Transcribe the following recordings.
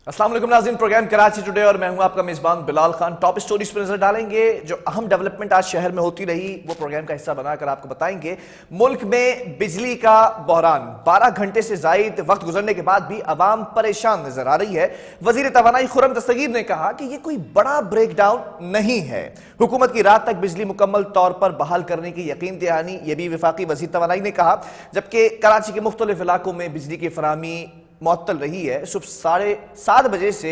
अस्सलाम वालेकुम नाज़रीन, प्रोग्राम कराची टुडे और मैं हूं आपका मेजबान बिलाल खान। टॉप स्टोरीज पर नजर डालेंगे। जो अहम डेवलपमेंट आज शहर में होती रही वो प्रोग्राम का हिस्सा बनाकर आपको बताएंगे। मुल्क में बिजली का बहरान, 12 घंटे से जायद वक्त गुजरने के बाद भी अवाम परेशान नजर आ रही है। वजीर तवानाई खुर्रम दस्तगीर ने कहा कि यह कोई बड़ा ब्रेकडाउन नहीं है। हुकूमत की रात तक बिजली मुकम्मल तौर पर बहाल करने की यकीन दहानी, यह भी वफाकी वजीर तवानाई ने कहा। जबकि कराची के मुख्तलिफ इलाकों में बिजली की फराहमी मुअत्तल रही है। सुबह 7:30 बजे से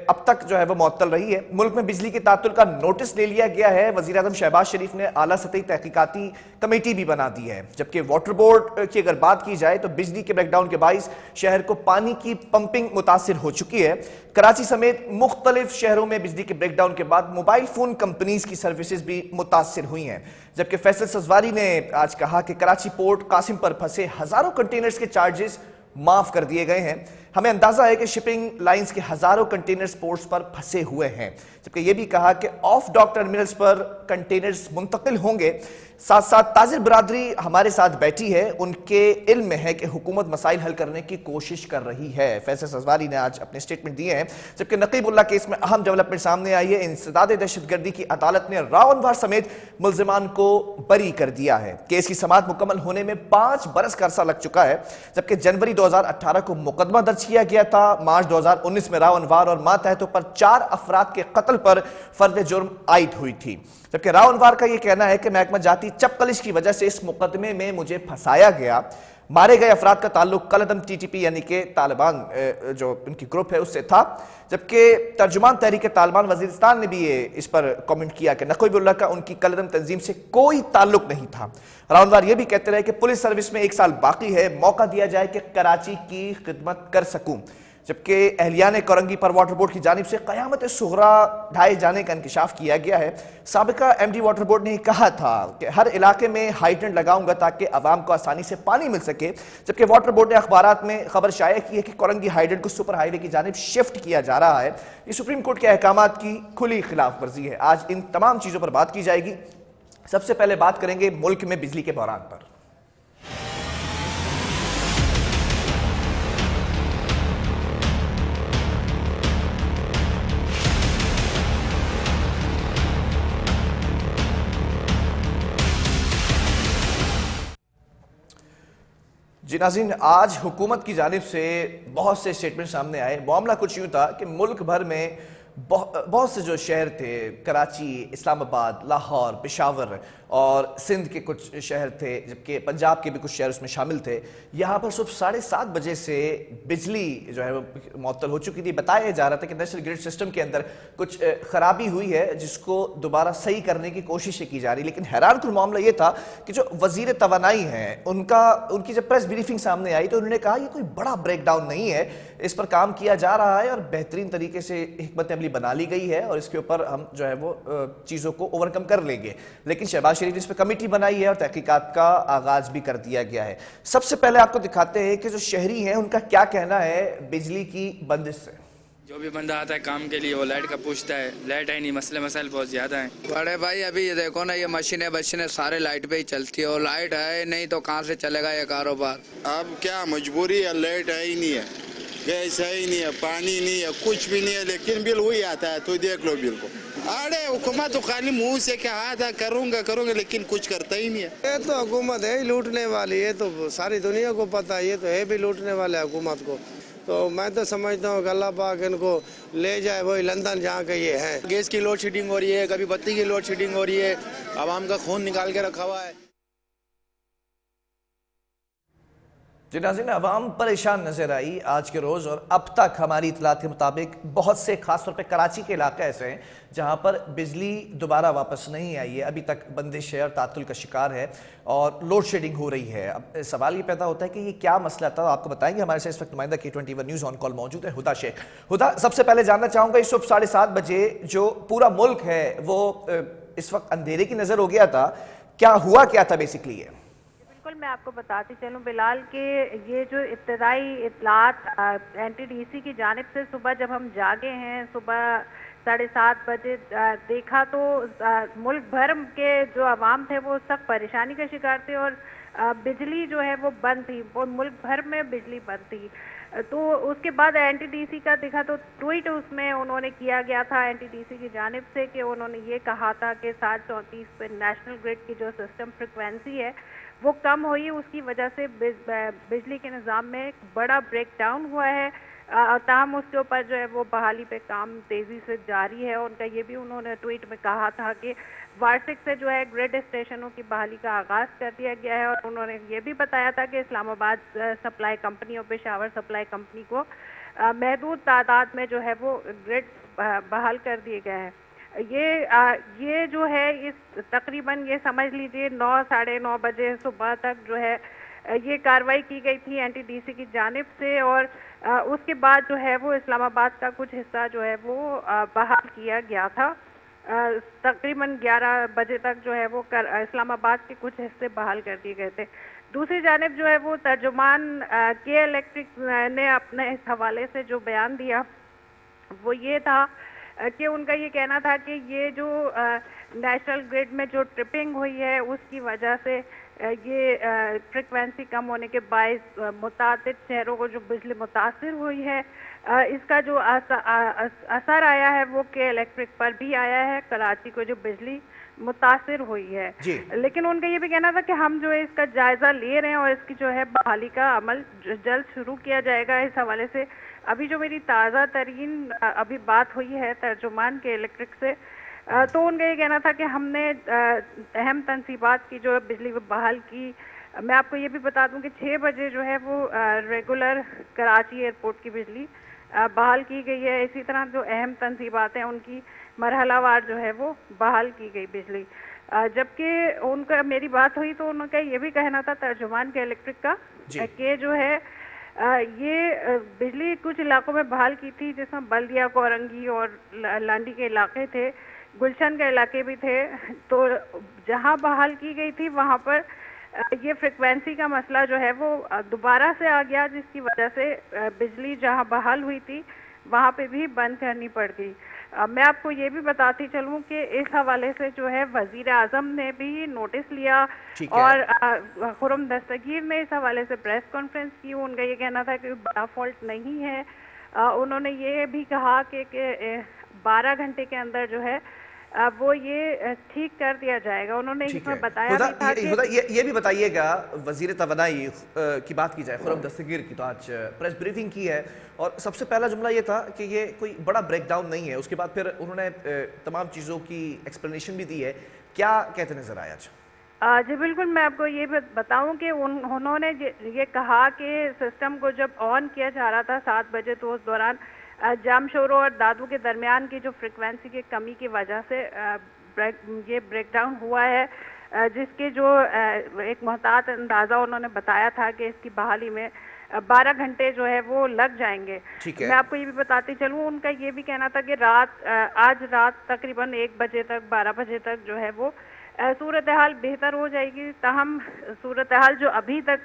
अब तक जो है वो मुअत्तल रही है। मुल्क में बिजली के तातुल का नोटिस ले लिया गया है। वज़ीर आज़म शहबाज शरीफ ने आला सतही तहकीकाती कमेटी भी बना दी है। जबकि वाटर बोर्ड की अगर बात की जाए तो बिजली के ब्रेकडाउन के बाइस शहर को पानी की पंपिंग मुतासिर हो चुकी है। कराची समेत मुख्तलिफ शहरों में बिजली के ब्रेकडाउन के बाद मोबाइल फोन कंपनीज की सर्विसेज भी मुतासिर हुई हैं। जबकि फैसल सजवारी ने आज कहा कि कराची पोर्ट कासिम पर फंसे हजारों कंटेनर्स के चार्जेस माफ कर दिए गए हैं। हमें अंदाजा है कि शिपिंग लाइंस के हजारों कंटेनर्स पोर्ट्स पर फंसे हुए हैं। जबकि यह भी कहा कि ऑफ डॉक टर्मिनल्स पर कंटेनर्स मुंतकिल होंगे। साथ साथ ताजिर बरादरी हमारे साथ बैठी है, उनके इल्म में है कि हुकूमत मसाइल हल करने की कोशिश कर रही है। फैसल सजवारी ने आज अपने स्टेटमेंट दिए हैं। जबकि नकीबुल्लाह केस में अहम डेवलपमेंट सामने आई है। इंसदाद दहशतगर्दी की अदालत ने रावनवार समेत मुल्जिमान को बरी कर दिया है। केस की समाअत मुकम्मल होने में 5 बरस का अरसा लग चुका है। जबकि जनवरी 2018 को मुकदमा दर्ज किया गया था। मार्च 2019 में रावनवार और मातहतों पर 4 अफराद के कत्ल पर फर्द जुर्म आयद हुई थी। जबकि रावनवार का यह कहना है कि महकमा जाती चपकलिश की वजह से इस मुकदमे में मुझे फंसाया गया। मारे गए अफराद का ताल्लुक कलअदम टीटीपी यानी कि तालिबान जो उनकी ग्रुप है उससे था। जबकि तर्जुमान तहरीक तालिबान वजीरिस्तान ने भी ये इस पर कमेंट किया कि नकीबुल्लाह का उनकी कलअदम तंजीम से कोई ताल्लुक नहीं था। रावनवार ये भी कहते रहे कि पुलिस सर्विस में 1 साल बाकी है, मौका दिया जाए कि कराची की खिदमत कर सकूं। जबकि एहलियान कोरंगी पर वाटर बोर्ड की जानिब से क़यामत सुगरा ढाए जाने का इंकशाफ किया गया है। साबिका एमडी वाटर बोर्ड ने कहा था कि हर इलाके में हाइड्रेंट लगाऊंगा ताकि अवाम को आसानी से पानी मिल सके। जबकि वाटर बोर्ड ने अखबारात में खबर शाया की है कि कोरंगी हाइड्रेंट को सुपर हाईवे की जानिब शिफ्ट किया जा रहा है। ये सुप्रीम कोर्ट के अहकामात की खुली खिलाफ वर्जी है। आज इन तमाम चीज़ों पर बात की जाएगी। सबसे पहले बात करेंगे मुल्क में बिजली के बहरान पर। जी नाज़रीन, आज हुकूमत की जानिब से बहुत से स्टेटमेंट सामने आए। मामला कुछ यूँ था कि मुल्क भर में बहुत से जो शहर थे, कराची, इस्लामाबाद, लाहौर, पेशावर और सिंध के कुछ शहर थे, जबकि पंजाब के भी कुछ शहर उसमें शामिल थे। यहाँ पर सुबह 7:30 बजे से बिजली जो है वो मुअत्तल हो चुकी थी। बताया जा रहा था कि नेशनल ग्रिड सिस्टम के अंदर कुछ खराबी हुई है जिसको दोबारा सही करने की कोशिशें की जा रही। लेकिन हैरान कुन मामला ये था कि जो वजीर तवानाई हैं उनकी जब प्रेस ब्रीफिंग सामने आई तो उन्होंने कहा ये कोई बड़ा ब्रेकडाउन नहीं है, इस पर काम किया जा रहा है और बेहतरीन तरीके से हिकमत अमली बना ली गई है और इसके ऊपर हम जो है वो चीज़ों को ओवरकम कर लेंगे। लेकिन शहबाज शरीफ ने इस पर कमेटी बनाई है और तहकीकात का आगाज भी कर दिया गया है। सबसे पहले आपको दिखाते हैं कि जो शहरी हैं उनका क्या कहना है बिजली की बंदिश से। जो भी बंदा आता है काम के लिए वो लाइट का पूछता है, लाइट है नहीं, मसाइल बहुत ज्यादा हैं। बड़े भाई अभी ये देखो ना, ये मशीनें सारे लाइट पे ही चलती है और लाइट है नहीं तो कहाँ से चलेगा ये कारोबार। अब क्या मजबूरी है, लाइट है ही नहीं है, गैस है ही नहीं है, पानी नहीं है, कुछ भी नहीं है, लेकिन बिल वही आता है। तो देख लो बिल को। अरे हुकूमत तो खाली मुंह से कहा था करूंगा लेकिन कुछ करता ही नहीं है। ये तो हुकूमत है ही लूटने वाली, ये तो सारी दुनिया को पता है, ये तो है भी लूटने वाले हुकूमत को। तो मैं तो समझता हूँ कि अल्लाह पाक इनको ले जाए वही लंदन जहाँ के ये है। गैस की लोड शेडिंग हो रही है, कभी बत्ती की लोड शेडिंग हो रही है, आवाम का खून निकाल के रखा हुआ है। जी नाज़रीन, अवाम परेशान नजर आई आज के रोज़ और अब तक हमारी इतलात के मुताबिक बहुत से खासतौर पर कराची के इलाके ऐसे हैं जहाँ पर बिजली दोबारा वापस नहीं आई है। अभी तक बंदिश है और तातुल का शिकार है और लोड शेडिंग हो रही है। अब सवाल ये पैदा होता है कि ये क्या मसला था, आपको बताएंगे। हमारे साथ इस वक्त नुमाइंदा K21 न्यूज़ ऑन कॉल मौजूद है हुदा शेख। हुदा, सबसे पहले जानना चाहूँगा, इस सुबह 7:30 बजे जो पूरा मुल्क है वो इस वक्त अंधेरे की नज़र हो गया था, क्या हुआ क्या था बेसिकली ये? मैं आपको बताती चलूं बिलाल के ये जो इब्तदाई इतलात NTDC की जानिब से सुबह जब हम जागे हैं, सुबह 7:30 बजे देखा तो मुल्क भर के जो अवाम थे वो सब परेशानी का शिकार थे और बिजली जो है वो बंद थी, वो मुल्क भर में बिजली बंद थी। तो उसके बाद एनटीडीसी का देखा तो ट्वीट उसमें उन्होंने किया गया था एनटीडीसी की जानिब से कि उन्होंने ये कहा था कि 7:34 पे नेशनल ग्रिड की जो सिस्टम फ्रिक्वेंसी है वो कम हुई, उसकी वजह से बिजली के निज़ाम में एक बड़ा ब्रेक डाउन हुआ है। ताहम उसके ऊपर जो है वो बहाली पे काम तेज़ी से जारी है। उनका ये भी उन्होंने ट्वीट में कहा था कि वार्षिक से जो है ग्रिड स्टेशनों की बहाली का आगाज़ कर दिया गया है, और उन्होंने ये भी बताया था कि इस्लामाबाद सप्लाई कंपनी और पेशावर सप्लाई कंपनी को महदूद तादाद में जो है वो ग्रिड बहाल कर दिए गए हैं। ये जो है इस तकरीबन ये समझ लीजिए 9 साढ़े 9 बजे सुबह तक जो है ये कार्रवाई की गई थी एनटीडीसी की जानिब से, और उसके बाद जो है वो इस्लामाबाद का कुछ हिस्सा जो है वो बहाल किया गया था। तकरीबन 11 बजे तक जो है वो इस्लामाबाद के कुछ हिस्से बहाल कर दिए गए थे। दूसरी जानिब जो है वो तर्जुमान के इलेक्ट्रिक ने अपने इस हवाले से जो बयान दिया वो ये था कि उनका ये कहना था कि ये जो नेशनल ग्रिड में जो ट्रिपिंग हुई है उसकी वजह से ये फ्रिक्वेंसी कम होने के बायस मुतादिद शहरों को जो बिजली मुतासिर हुई है, इसका जो असर आया है वो के इलेक्ट्रिक पर भी आया है, कराची को जो बिजली मुतासिर हुई है। लेकिन उनका ये भी कहना था कि हम जो है इसका जायजा ले रहे हैं और इसकी जो है बहाली का अमल जल्द शुरू किया जाएगा। इस हवाले से अभी जो मेरी ताज़ा तरीन अभी बात हुई है तर्जुमान के इलेक्ट्रिक से, तो उनका ये कहना था कि हमने अहम तनसीबात की जो बिजली बहाल की। मैं आपको ये भी बता दूं कि 6 बजे जो है वो रेगुलर कराची एयरपोर्ट की बिजली बहाल की गई है। इसी तरह जो अहम तनसीबात हैं उनकी मरहलावार जो है वो बहाल की गई बिजली। जबकि उनका मेरी बात हुई तो उनका ये भी कहना था तर्जुमान के इलेक्ट्रिक का कि जो है ये बिजली कुछ इलाकों में बहाल की थी, जिसमें बल्दिया, कोरंगी और लांडी के इलाके थे, गुलशन के इलाके भी थे। तो जहां बहाल की गई थी वहां पर ये फ्रिक्वेंसी का मसला जो है वो दोबारा से आ गया, जिसकी वजह से बिजली जहां बहाल हुई थी वहां पे भी बंद करनी पड़ गई। मैं आपको ये भी बताती चलूं कि इस हवाले से जो है वजीर आजम ने भी नोटिस लिया और खुर्रम दस्तगीर ने इस हवाले से प्रेस कॉन्फ्रेंस की। उनका ये कहना था कि बड़ा फॉल्ट नहीं है। उन्होंने ये भी कहा कि 12 घंटे के अंदर जो है वो ये ठीक कर दिया जाएगा। उन्होंने इसमें बताया भी था कि ये भी बताइएगा, वजीर तवानाई की बात की जाए, खुर्रम दस्तगीर की तो आज प्रेस ब्रीफिंग की है और सबसे पहला जुमला ये था कि ये कोई बड़ा ब्रेकडाउन नहीं है। उसके बाद फिर उन्होंने तमाम चीज़ों की एक्सप्लेनेशन भी दी है। क्या कहते नजर आया आज? जी बिल्कुल, मैं आपको ये बताऊं कि उन्होंने ये कहा कि सिस्टम को जब ऑन किया जा रहा था 7 बजे, तो उस दौरान जामशोरो और दादू के दरमियान की जो फ्रिक्वेंसी की कमी की वजह से ये ब्रेकडाउन हुआ है, जिसके जो एक मुहतात अंदाज़ा उन्होंने बताया था कि इसकी बहाली में 12 घंटे जो है वो लग जाएंगे। मैं आपको ये भी बताती चलूँ, उनका ये भी कहना था कि आज रात तकरीबन 1 बजे तक 12 बजे तक जो है वो सूरत हाल बेहतर हो जाएगी। ताहम सूरत हाल जो अभी तक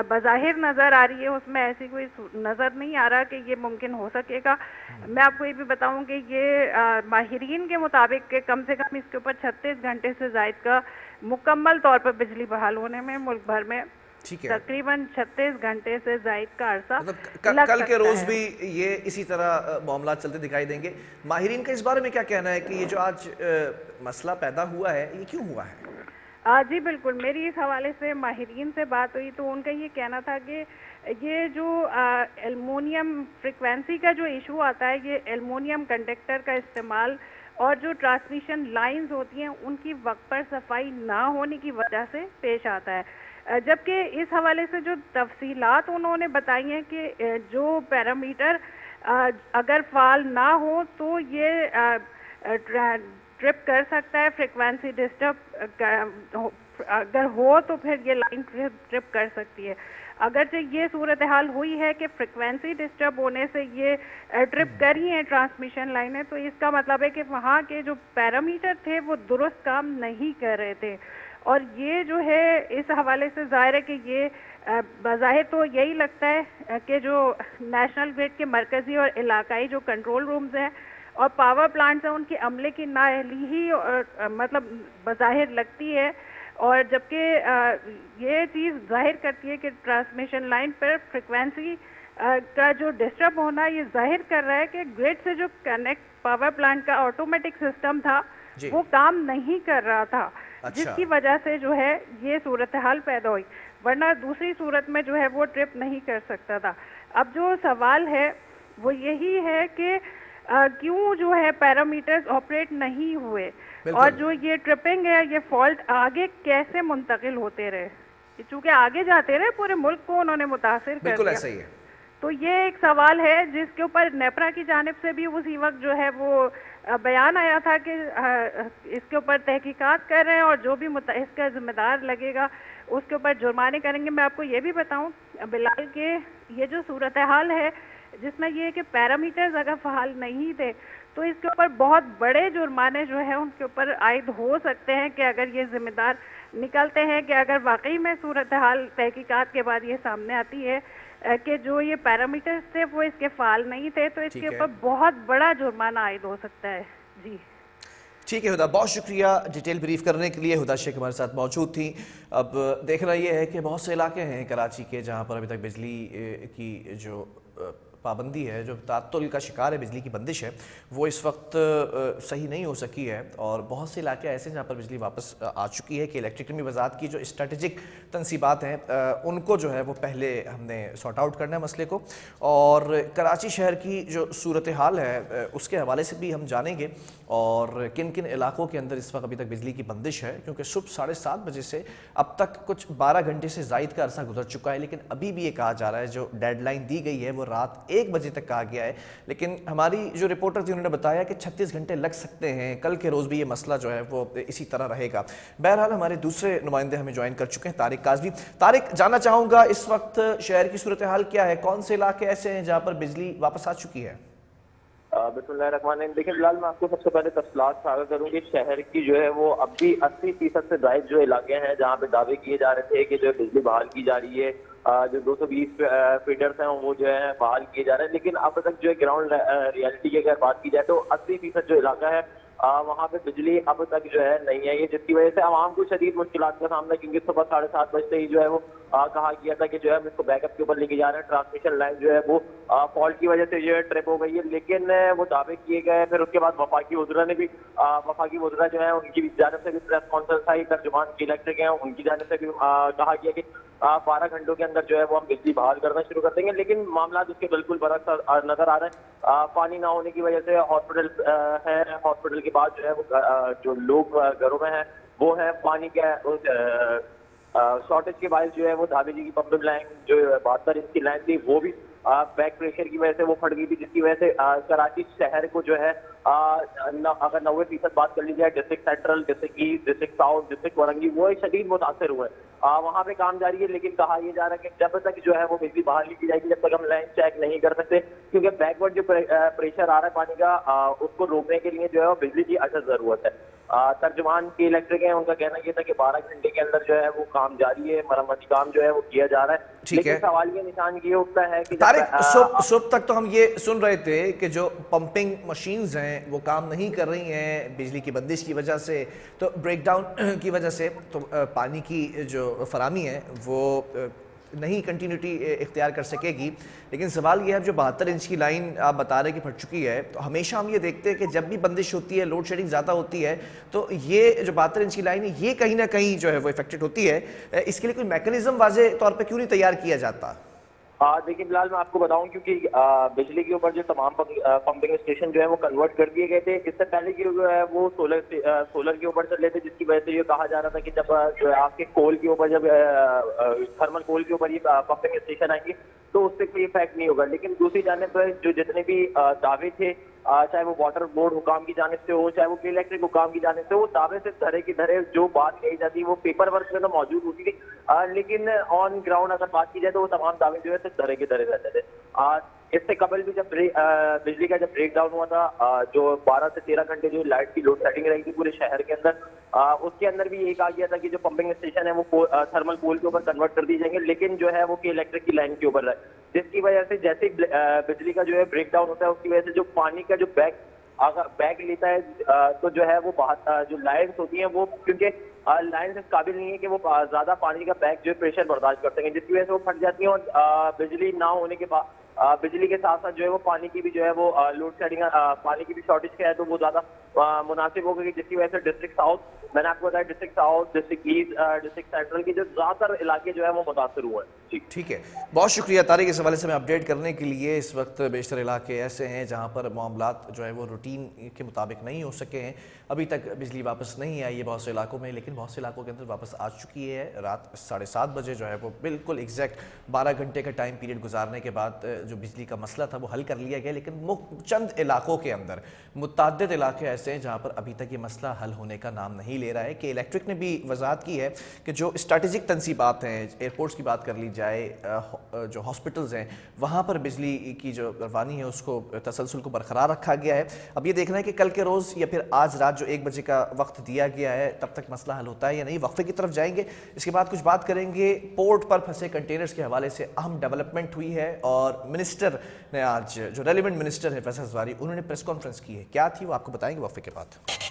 बज़ाहिर नज़र आ रही है उसमें ऐसी कोई नज़र नहीं आ रहा कि ये मुमकिन हो सकेगा। मैं आपको ये भी बताऊं कि ये माहिरीन के मुताबिक के कम से कम इसके ऊपर 36 घंटे से ज़ायद का मुकम्मल तौर पर बिजली बहाल होने में मुल्क भर में तकरीबन 36 घंटे से ज़ायद का अरसा मतलब कल के रोज भी ये इसी तरह मामला चलते दिखाई देंगे। माहिरीन का इस बारे में क्या कहना है कि ये जो आज मसला पैदा हुआ है ये क्यों हुआ है? जी बिल्कुल, मेरी इस हवाले से माहिरीन से बात हुई तो उनका ये कहना था कि ये जो एल्युमिनियम फ्रिक्वेंसी का जो इशू आता है, ये एल्युमिनियम कंडक्टर का इस्तेमाल और जो ट्रांसमिशन लाइंस होती हैं उनकी वक्त पर सफाई ना होने की वजह से पेश आता है। जबकि इस हवाले से जो तफसीलात उन्होंने बताई हैं कि जो पैरामीटर अगर फाल ना हो तो ये ट्रिप कर सकता है, फ्रिक्वेंसी डिस्टर्ब अगर हो तो फिर ये लाइन ट्रिप कर सकती है। अगर ये सूरत हाल हुई है कि फ्रिक्वेंसी डिस्टर्ब होने से ये ट्रिप करी है ट्रांसमिशन लाइनें, तो इसका मतलब है कि वहाँ के जो पैरामीटर थे वो दुरुस्त काम नहीं कर रहे थे। और ये जो है इस हवाले से जाहिर है कि ये बज़ाहिर तो यही लगता है कि जो नेशनल ग्रिड के मरकज़ी और इलाकाई जो कंट्रोल रूम्स हैं और पावर प्लांट्स हैं उनके अमले की नाअहली ही मतलब बज़ाहिर लगती है। और जबकि ये चीज़ जाहिर करती है कि ट्रांसमिशन लाइन पर फ्रिक्वेंसी का जो डिस्टर्ब होना ये जाहिर कर रहा है कि ग्रिड से जो कनेक्ट पावर प्लांट का ऑटोमेटिक सिस्टम था वो काम नहीं कर रहा था। जिसकी वजह से जो है ये सूरत हाल पैदा हुई, वरना दूसरी सूरत में जो है वो ट्रिप नहीं कर सकता था। अब जो सवाल है वो यही है कि क्यों जो है पैरामीटर्स ऑपरेट नहीं हुए और जो ये ट्रिपिंग है ये फॉल्ट आगे कैसे मुंतकिल होते रहे, चूंकि आगे जाते रहे पूरे मुल्क को उन्होंने मुतासिर कर दिया। ऐसा ही है। तो ये एक सवाल है जिसके ऊपर नेपरा की जानिब से भी उसी वक्त जो है वो बयान आया था कि इसके ऊपर तहकीकात कर रहे हैं और जो भी इसका जिम्मेदार लगेगा उसके ऊपर जुर्माने करेंगे। मैं आपको ये भी बताऊं बिलाल के ये जो सूरत हाल है जिसमें ये है कि पैरामीटर्स अगर फ़हाल नहीं थे तो इसके ऊपर बहुत बड़े जुर्माने जो है उनके ऊपर आयद हो सकते हैं कि अगर ये जिम्मेदार निकलते हैं कि अगर वाकई में सूरत हाल तहकीकात के बाद ये सामने आती है कि जो ये पैरामीटर्स थे वो इसके फ़ाल नहीं थे तो इसके ऊपर बहुत बड़ा जुर्माना आयद हो सकता है। जी ठीक है हुदा, बहुत शुक्रिया डिटेल ब्रीफ करने के लिए। हुदा शेख हमारे साथ मौजूद थी। अब देखना ये है कि बहुत से इलाके हैं कराची के जहाँ पर अभी तक बिजली की जो पाबंदी है, जो तात्तुल का शिकार है, बिजली की बंदिश है, वो इस वक्त सही नहीं हो सकी है और बहुत से इलाके ऐसे हैं जहाँ पर बिजली वापस आ चुकी है कि इलेक्ट्रिक वज़ारत की जो स्ट्रेटजिक तनसीबात हैं उनको जो है वो पहले हमने सॉर्ट आउट करना है मसले को। और कराची शहर की जो सूरत हाल है उसके हवाले से भी हम जानेंगे और किन किन इलाकों के अंदर इस वक्त अभी तक बिजली की बंदिश है, क्योंकि सुबह 7:30 बजे से अब तक कुछ 12 घंटे से ज़ायद का अरसा गुजर चुका है, लेकिन अभी भी ये कहा जा रहा है जो डेडलाइन दी गई है वो रात 1 बजे तक कहा गया है। लेकिन हमारी जो रिपोर्टर थी उन्होंने बताया कि 36 घंटे लग सकते हैं, कल के रोज़ भी ये मसला जो है वो इसी तरह रहेगा। बहरहाल हमारे दूसरे नुमाइंदे हमें ज्वाइन कर चुके हैं, तारिक काज़मी। तारिक, जानना चाहूँगा इस वक्त शहर की सूरत हाल क्या है, कौन से इलाके ऐसे हैं जहाँ पर बिजली वापस आ चुकी है? बिस्मिल्लाहिर्रहमानिर्रहीम। देखिए फिलहाल मैं आपको सबसे पहले तफसीलात साझा करूँ कि शहर की जो है वो अब भी 80% से ज़ायद जो इलाके हैं जहाँ पे दावे किए जा रहे थे कि जो बिजली बहाल की जा रही है, जो 220 फीडर्स हैं वो जो है बहाल किए जा रहे हैं, लेकिन अब तक जो है ग्राउंड रियलिटी की अगर बात की जाए तो 80% जो इलाका है वहाँ पे बिजली अब तक जो है नहीं है। ये जिसकी वजह से आवाम को शदीद मुश्किलात का सामना, क्योंकि सुबह 7:30 बजते ही जो है वो कहा गया था कि जो है हम इसको बैकअप के ऊपर लेके जा रहे हैं, ट्रांसमिशन लाइन जो है वो फॉल्ट की वजह से जो है ट्रिप हो गई है, लेकिन वो दावे किए गए। फिर उसके बाद वफाकी वज़रा ने भी वफाकी वज़रा जो है उनकी जानिब से भी प्रेस कॉन्फ्रेंस आई, तर्जुमान इलेक्ट्रिक हैं उनकी जानिब से भी कहा गया कि 12 घंटों के अंदर जो है वो हम बिजली बहाल करना शुरू कर देंगे, लेकिन मामला उसके बिल्कुल बरक्स नजर आ रहे हैं। पानी ना होने की वजह से हॉस्पिटल है, हॉस्पिटल के बाद जो है वो जो लोग घरों में हैं वो है पानी का शॉर्टेज के बाद जो है वो धाबी जी की पंपिंग लाइन जो 72 इंच की लाइन थी वो भी बैक प्रेशर की वजह से वो फट गई थी, जिसकी वजह से कराची शहर को जो है अगर 90% बात कर ली जाए district central, district east, district south, district वारंगी वो शदीद मुतासर हुए। वहाँ पे काम जारी है, लेकिन कहा यह जा रहा है कि जब तक जो है वो बिजली बहाल नहीं की जाएगी जब तक हम लाइन चेक नहीं कर सकते, क्योंकि बैकवर्ड जो प्रेशर आ रहा है पानी का उसको रोकने के लिए जो है वो बिजली की अशद जरूरत है। तर्जुमान की इलेक्ट्रिक है उनका कहना यह था कि 12 घंटे के अंदर जो है वो काम जारी है, मरम्मती काम जो है वो किया जा रहा है। लेकिन सवाल ये निशान ये उठता है कि सुबह तक तो हम ये सुन रहे थे कि जो पंपिंग मशीन्स हैं वो काम नहीं कर रही हैं बिजली की बंदिश की वजह से, तो ब्रेकडाउन की वजह से तो पानी की जो फरामी है वो नहीं कंटिन्यूटी इख्तियार कर सकेगी। लेकिन सवाल यह है जो 72 इंच की लाइन आप बता रहे कि फट चुकी है, तो हमेशा हम ये देखते हैं कि जब भी बंदिश होती है, लोड शेडिंग ज़्यादा होती है, तो ये जो 72 इंच की लाइन है ये कहीं ना कहीं जो है वो इफेक्टेड होती है। इसके लिए कोई मैकेनिज्म वाज़े तौर पर क्यों नहीं तैयार किया जाता? देखिए फिलहाल मैं आपको बताऊं, क्योंकि बिजली के ऊपर जो तमाम पंपिंग स्टेशन जो है वो कन्वर्ट कर दिए गए थे। इससे पहले की जो है वो सोलर के ऊपर चल रहे थे, जिसकी वजह से ये कहा जा रहा था कि जब जो है आपके कोल के ऊपर जब थर्मल कोल के ऊपर ये पंपिंग स्टेशन आएंगे तो उससे कोई इफेक्ट नहीं होगा। लेकिन दूसरी जानिब पर जो जितने भी दावे थे, चाहे वो वाटर बोर्ड हुकाम की जानिब से हो, चाहे वो इलेक्ट्रिक हुकाम की जानिब से हो, दावे से धरे की धरे जो बात कही जाती है वो पेपर वर्क में तो मौजूद होती थी, लेकिन ऑन ग्राउंड अगर बात की जाए तो वो तमाम दावे जो है सिर्फ धरे के धरे रहते थे। इससे कबल भी जब बिजली का जब ब्रेकडाउन हुआ था, जो 12 से 13 घंटे जो लाइट की लोड सेटिंग रही थी पूरे शहर के अंदर, उसके अंदर भी ये कहा गया था कि जो पंपिंग स्टेशन है वो थर्मल कोल के ऊपर कन्वर्ट कर दिए जाएंगे, लेकिन जो है वो इलेक्ट्रिक की लाइन के ऊपर रहे, जिसकी वजह से जैसे बिजली का जो है ब्रेकडाउन होता है उसकी वजह से जो पानी का जो बैक अगर बैग लेता है तो जो है वो बाहर जो लाइन्स होती हैं वो, क्योंकि लाइन्स इस काबिल नहीं है कि वो ज्यादा पानी का बैग जो है प्रेशर बर्दाश्त कर सकें, जिसकी वजह से वो फट जाती है। और बिजली ना होने के बाद बिजली के साथ साथ जो है वो पानी की भी जो है वो लोड शेडिंग, पानी की भी शॉर्टेज क्या है तो वो ज्यादा मुनासिब होगी, जिसकी वजह से डिस्ट्रिक्ट साउथ, मैंने आपको बताया district south, district east, district central के जो ज्यादातर इलाके जो है वो मुतासर हुए हैं। ठीक है, बहुत शुक्रिया तारिक इस हवाले से हमें अपडेट करने के लिए। इस वक्त बेशतर इलाके ऐसे हैं जहां पर मामलात जो है वो रूटीन के मुताबिक नहीं हो सके हैं, अभी तक बिजली वापस नहीं आई है बहुत से इलाकों में, लेकिन बहुत से इलाकों के अंदर वापस आ चुकी है। रात 7:30 बजे जो है वो बिल्कुल एग्जैक्ट 12 घंटे का टाइम पीरियड गुजारने के बाद जो बिजली का मसला था वो हल कर लिया गया, लेकिन चंद इलाकों के अंदर मुतअद्दिद इलाके ऐसे हैं जहाँ पर अभी तक ये मसला हल होने का नाम नहीं ले रहा है। कि इलेक्ट्रिक ने भी वजाहत की है कि जो स्ट्रेटेजिक तनसीबात हैं, एयरपोर्ट्स की बात कर ली जाए, जो हॉस्पिटल्स हैं, वहाँ पर बिजली की जो रवानी है उसको तसलसल को बरकरार रखा गया है। अब ये देखना है कि कल के रोज़ या फिर आज रात जो 1 बजे का वक्त दिया गया है तब तक मसला हल होता है या नहीं। वक्फे की तरफ जाएंगे, इसके बाद कुछ बात करेंगे पोर्ट पर फंसे कंटेनर्स के हवाले से अहम डेवलपमेंट हुई है और मिनिस्टर ने आज, जो रेलिवेंट मिनिस्टर है फैसल ज़वारी, उन्होंने प्रेस कॉन्फ्रेंस की है। क्या थी वो आपको बताएंगे वक्फे के बाद।